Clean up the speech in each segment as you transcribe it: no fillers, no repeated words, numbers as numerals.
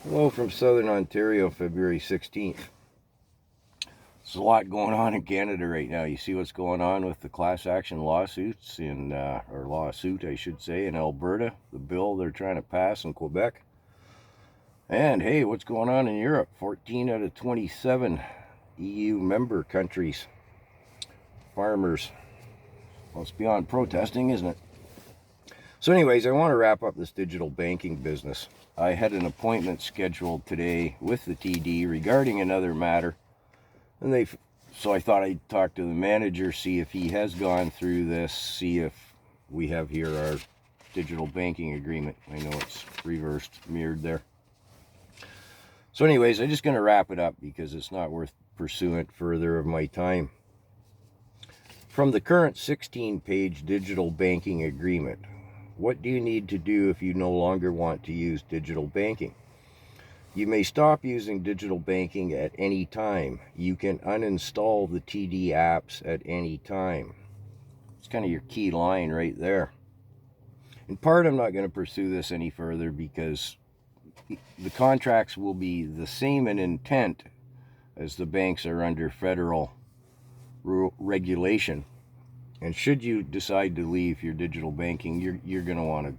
Hello from Southern Ontario, February 16th. There's a lot going on in Canada right now. You see what's going on with the class action lawsuits or lawsuit, I should say, in Alberta, the bill they're trying to pass in Quebec. And hey, what's going on in Europe? 14 out of 27 EU member countries. Farmers. Well, it's beyond protesting, isn't it? So anyways, I want to wrap up this digital banking business. I had an appointment scheduled today with the TD regarding another matter. And so I thought I'd talk to the manager, see if he has gone through this, see if we have here our digital banking agreement. I know it's reversed, mirrored there. So anyways, I'm just going to wrap it up because it's not worth pursuing further of my time. From the current 16-page digital banking agreement, what do you need to do if you no longer want to use digital banking? You may stop using digital banking at any time. You can uninstall the TD apps at any time. It's kind of your key line right there. In part, I'm not going to pursue this any further because the contracts will be the same in intent as the banks are under federal regulation. And should you decide to leave your digital banking, you're going to want to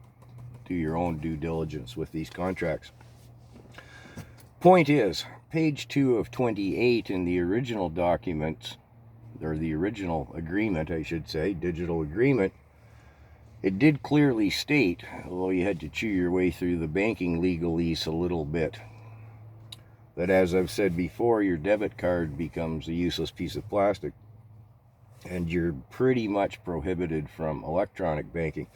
do your own due diligence with these contracts. Point is, page 2 of 28 in the original document, or the original agreement, I should say, digital agreement, it did clearly state, although you had to chew your way through the banking legalese a little bit, that as I've said before, your debit card becomes a useless piece of plastic. And you're pretty much prohibited from electronic banking.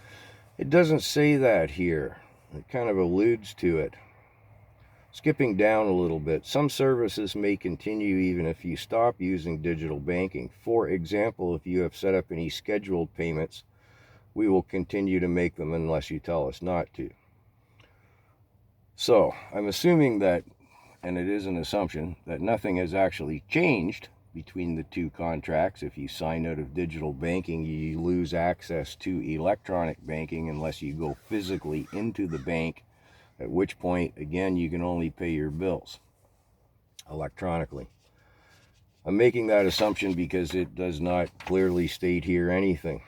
It doesn't say that here. It kind of alludes to it. Skipping down a little bit, some services may continue even if you stop using digital banking. For example, if you have set up any scheduled payments, we will continue to make them unless you tell us not to. So, I'm assuming that, and it is an assumption, that nothing has actually changed between the two contracts. If you sign out of digital banking, you lose access to electronic banking unless you go physically into the bank, at which point, again, you can only pay your bills electronically. I'm making that assumption because it does not clearly state here anything.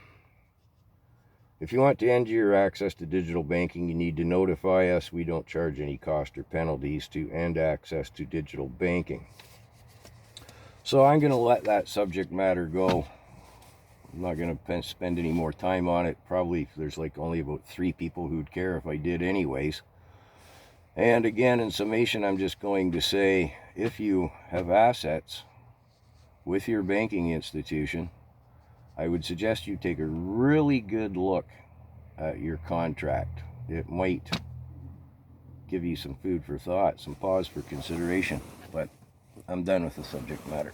If you want to end your access to digital banking, you need to notify us. We don't charge any cost or penalties to end access to digital banking. So I'm going to let that subject matter go. I'm not going to spend any more time on it. Probably there's like only about 3 people who'd care if I did anyways. And again, in summation, I'm just going to say, if you have assets with your banking institution, I would suggest you take a really good look at your contract. It might give you some food for thought, some pause for consideration, but I'm done with the subject matter.